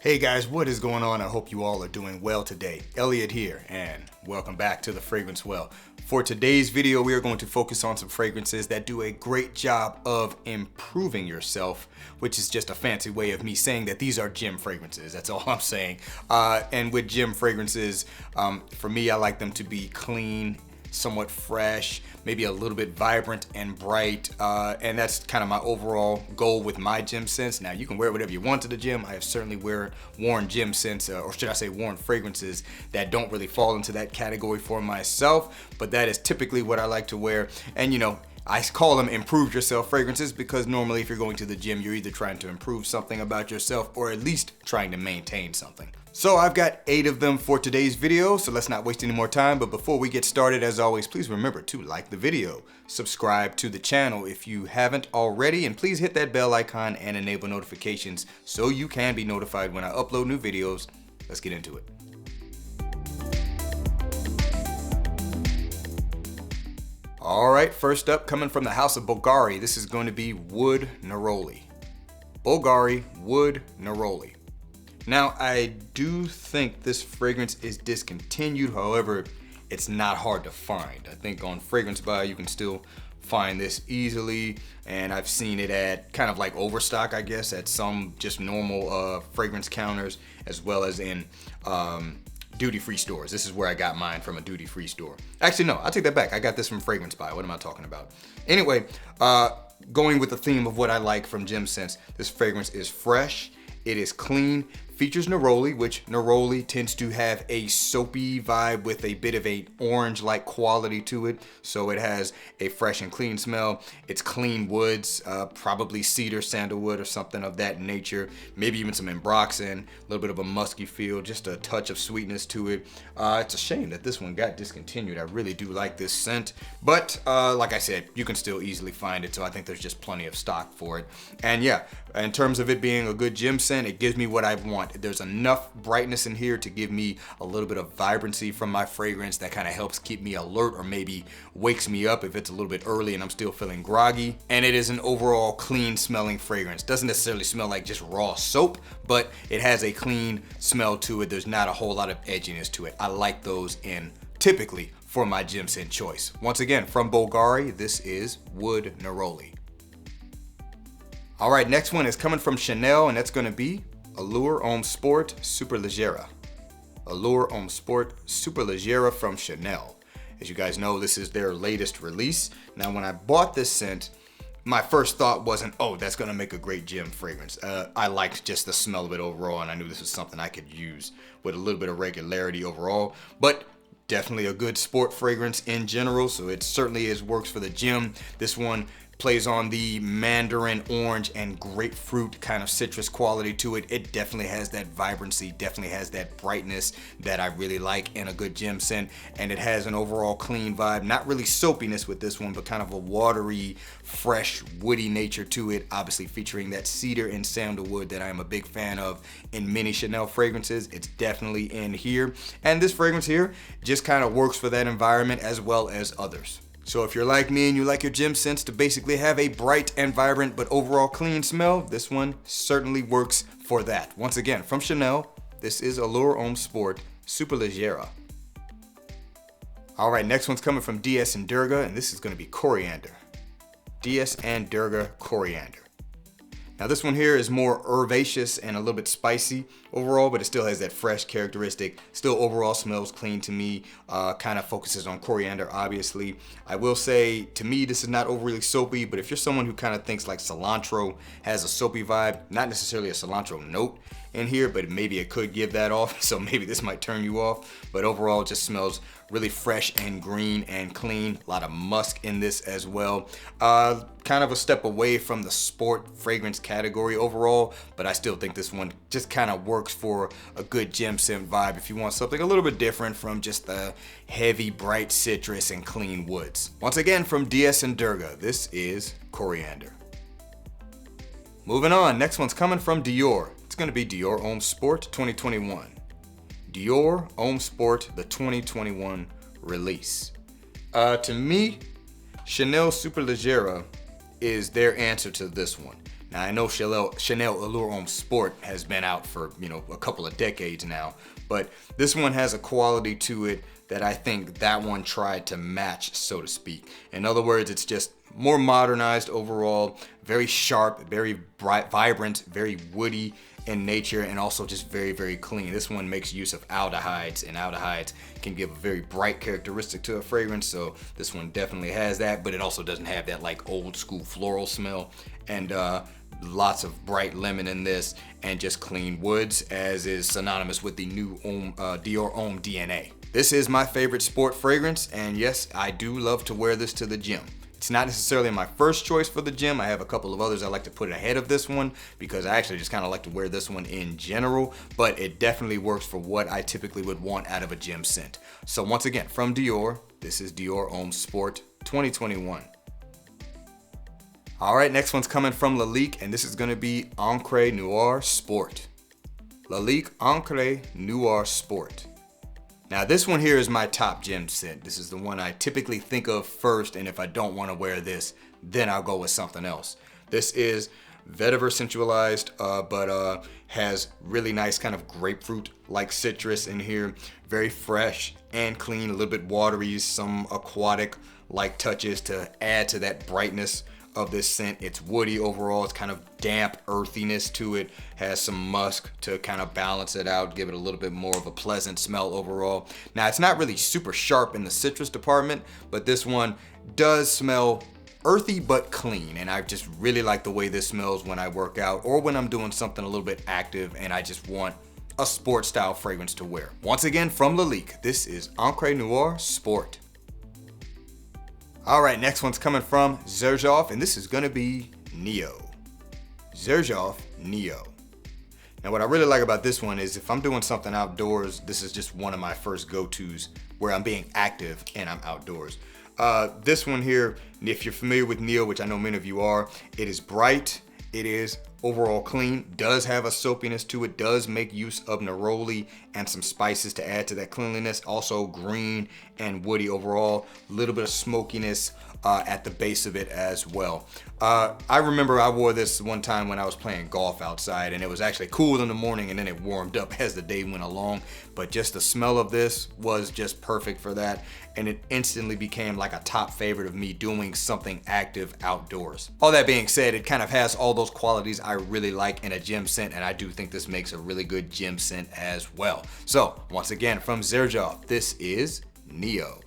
Hey guys, what is going on? I hope you all are doing well today. Elliot here, and welcome back to The Fragrance Well. For today's video, we are going to focus on some fragrances that do a great job of improving yourself, which is just a fancy way of me saying that these are gym fragrances. That's all I'm saying. And with gym fragrances, for me, I like them to be clean, somewhat fresh, maybe a little bit vibrant and bright, and that's kind of my overall goal with my gym scents. Now you can wear whatever you want to the gym. I have certainly worn gym scents, or should I say worn fragrances that don't really fall into that category for myself, but that is typically what I like to wear. And you know, I call them improve yourself fragrances because normally if you're going to the gym, you're either trying to improve something about yourself or at least trying to maintain something. So I've got 8 of them for today's video, so let's not waste any more time. But before we get started, as always, please remember to like the video, subscribe to the channel if you haven't already, and please hit that bell icon and enable notifications so you can be notified when I upload new videos. Let's get into it. All right, first up, coming from the house of Bulgari, this is going to be Wood Neroli. Bulgari Wood Neroli. Now, I do think this fragrance is discontinued. However, it's not hard to find. I think on Fragrance Buy, you can still find this easily. And I've seen it at kind of like overstock, I guess, at some just normal fragrance counters, as well as in duty-free stores. This is where I got mine, from a duty-free store. Actually, no, I take that back. I got this from Fragrance Buy. What am I talking about? Anyway, going with the theme of what I like from gym scents, this fragrance is fresh. It is clean, features neroli, which neroli tends to have a soapy vibe with a bit of a orange-like quality to it. So it has a fresh and clean smell. It's clean woods, probably cedar, sandalwood, or something of that nature. Maybe even some ambroxan, a little bit of a musky feel, just a touch of sweetness to it. It's a shame that this one got discontinued. I really do like this scent, but like I said, you can still easily find it. So I think there's just plenty of stock for it. And yeah, in terms of it being a good gym scent, it gives me what I want. There's enough brightness in here to give me a little bit of vibrancy from my fragrance that kind of helps keep me alert, or maybe wakes me up if it's a little bit early and I'm still feeling groggy. And it is an overall clean smelling fragrance. Doesn't necessarily smell like just raw soap, but it has a clean smell to it. There's not a whole lot of edginess to it. I like those in typically for my gym scent choice. Once again, from Bulgari, this is Wood Neroli. All right, next one is coming from Chanel, and that's going to be Allure Homme Sport Superleggera. Allure Homme Sport Superleggera from Chanel. As you guys know, this is their latest release. Now, when I bought this scent, my first thought wasn't, oh, that's going to make a great gym fragrance. I liked just the smell of it overall, and I knew this was something I could use with a little bit of regularity overall. But definitely a good sport fragrance in general, so it certainly works for the gym. This one plays on the mandarin orange and grapefruit kind of citrus quality to it. It definitely has that vibrancy, definitely has that brightness that I really like in a good gym scent. And it has an overall clean vibe, not really soapiness with this one, but kind of a watery, fresh, woody nature to it. Obviously featuring that cedar and sandalwood that I am a big fan of in many Chanel fragrances. It's definitely in here. And this fragrance here just kind of works for that environment as well as others. So if you're like me and you like your gym scents to basically have a bright and vibrant but overall clean smell, this one certainly works for that. Once again, from Chanel, this is Allure Homme Sport Superleggera. All right, next one's coming from DS and Durga, and this is going to be Coriander. DS and Durga Coriander. Now this one here is more herbaceous and a little bit spicy overall, but it still has that fresh characteristic. Still overall smells clean to me. Kind of focuses on coriander, obviously. I will say, to me, this is not overly soapy, but if you're someone who kind of thinks like cilantro has a soapy vibe, not necessarily a cilantro note in here, but maybe it could give that off, so maybe this might turn you off. But overall, it just smells really fresh and green and clean. A lot of musk in this as well. Kind of a step away from the sport fragrance category overall, but I still think this one just kind of works for a good gym scent vibe if you want something a little bit different from just the heavy, bright citrus and clean woods. Once again, from DS and Durga, this is Coriander. Moving on, next one's coming from Dior. It's going to be Dior Homme Sport 2021. Dior Homme Sport, the 2021 release. To me, Chanel Superleggera is their answer to this one. Now I know Chanel Allure Homme Sport has been out for, a couple of decades now, but this one has a quality to it that I think that one tried to match, so to speak. In other words, it's just more modernized overall, very sharp, very bright, vibrant, very woody in nature, and also just very, very clean. This one makes use of aldehydes, and aldehydes can give a very bright characteristic to a fragrance, so this one definitely has that, but it also doesn't have that like old school floral smell, and lots of bright lemon in this, and just clean woods, as is synonymous with the new Dior Homme DNA. This is my favorite sport fragrance, and yes, I do love to wear this to the gym. It's not necessarily my first choice for the gym. I have a couple of others I like to put ahead of this one because I actually just kind of like to wear this one in general, but it definitely works for what I typically would want out of a gym scent. So once again, from Dior, this is Dior Homme Sport 2021. All right, next one's coming from Lalique, and this is gonna be Encre Noire Sport. Lalique Encre Noire Sport. Now this one here is my top gym scent. This is the one I typically think of first, and if I don't want to wear this, then I'll go with something else. This is vetiver centralized, but has really nice kind of grapefruit-like citrus in here. Very fresh and clean, a little bit watery, some aquatic-like touches to add to that brightness of this scent. It's woody overall. It's kind of damp earthiness to it, has some musk to kind of balance it out, give it a little bit more of a pleasant smell overall. Now it's not really super sharp in the citrus department, but this one does smell earthy but clean, and I just really like the way this smells when I work out or when I'm doing something a little bit active and I just want a sport style fragrance to wear. Once again, from Lalique, this is Encre Noire Sport. All right, next one's coming from Xerjoff, and this is gonna be Neo. Xerjoff Neo. Now what I really like about this one is if I'm doing something outdoors, this is just one of my first go-tos where I'm being active and I'm outdoors. This one here, if you're familiar with Neo, which I know many of you are, it is bright, it is overall clean, does have a soapiness to it, does make use of neroli and some spices to add to that cleanliness. Also green and woody overall, a little bit of smokiness at the base of it as well. I remember I wore this one time when I was playing golf outside, and it was actually cool in the morning and then it warmed up as the day went along, but just the smell of this was just perfect for that, and it instantly became like a top favorite of me doing something active outdoors. All that being said, it kind of has all those qualities I really like in a gym scent, and I do think this makes a really good gym scent as well. So once again, from Xerjoff, this is Neo.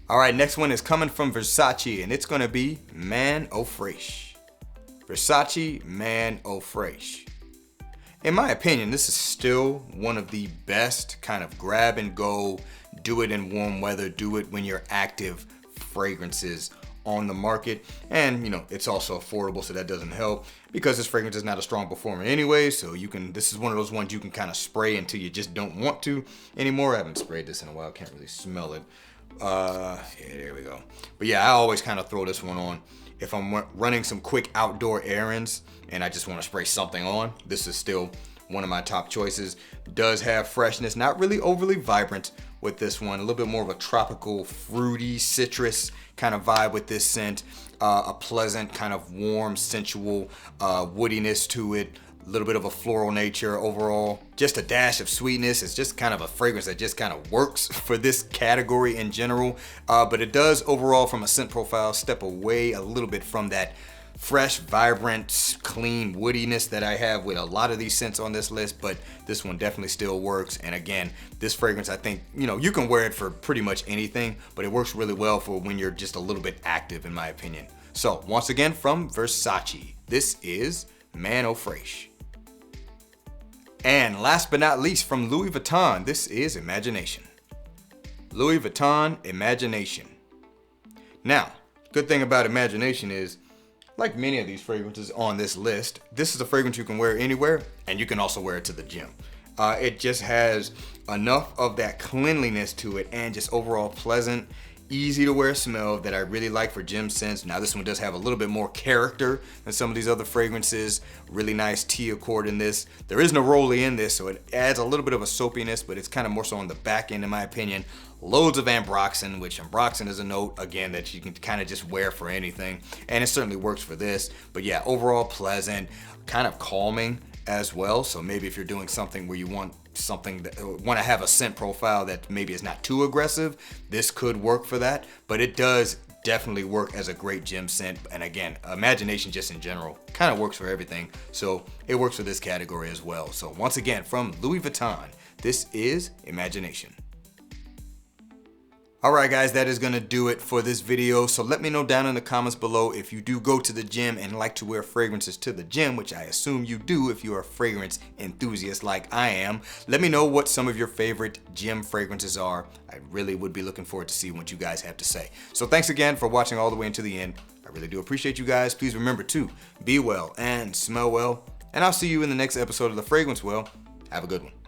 All right, next one is coming from Versace, and it's gonna be Eau Fraiche. Versace Eau Fraiche. In my opinion, this is still one of the best kind of grab and go, do it in warm weather, do it when you're active fragrances on the market. And it's also affordable, so that doesn't help because this fragrance is not a strong performer anyway, so this is one of those ones you can kind of spray until you just don't want to anymore. I haven't sprayed this in a while, can't really smell it. Yeah, there we go. But yeah, I always kind of throw this one on if I'm running some quick outdoor errands and I just want to spray something on. This is still one of my top choices. Does have freshness, not really overly vibrant with this one, a little bit more of a tropical, fruity, citrus kind of vibe with this scent. A pleasant kind of warm, sensual woodiness to it. A little bit of a floral nature overall, just a dash of sweetness. It's just kind of a fragrance that just kind of works for this category in general, but it does overall from a scent profile step away a little bit from that fresh, vibrant, clean woodiness that I have with a lot of these scents on this list, but this one definitely still works. And again, this fragrance, I think, you can wear it for pretty much anything, but it works really well for when you're just a little bit active, in my opinion. So once again, from Versace, this is Eau Fraiche. And last but not least, from Louis Vuitton, this is Imagination. Louis Vuitton Imagination. Now, good thing about Imagination is, like many of these fragrances on this list, this is a fragrance you can wear anywhere, and you can also wear it to the gym. It just has enough of that cleanliness to it and just overall pleasant easy to wear smell that I really like for gym scents. Now this one does have a little bit more character than some of these other fragrances. Really nice tea accord in this. There is neroli in this, so it adds a little bit of a soapiness, but it's kind of more so on the back end in my opinion. Loads of ambroxan, which ambroxan is a note, again, that you can kind of just wear for anything. And it certainly works for this. But yeah, overall pleasant, kind of calming as well. So maybe if you're doing something where you want something that want to have a scent profile that maybe is not too aggressive, this could work for that. But it does definitely work as a great gym scent. And again, imagination just in general kind of works for everything. So it works for this category as well. So once again, from Louis Vuitton, this is Imagination. Alright guys, that is going to do it for this video. So let me know down in the comments below if you do go to the gym and like to wear fragrances to the gym, which I assume you do if you're a fragrance enthusiast like I am. Let me know what some of your favorite gym fragrances are. I really would be looking forward to see what you guys have to say. So thanks again for watching all the way into the end. I really do appreciate you guys. Please remember to be well and smell well. And I'll see you in the next episode of The Fragrance Well. Have a good one.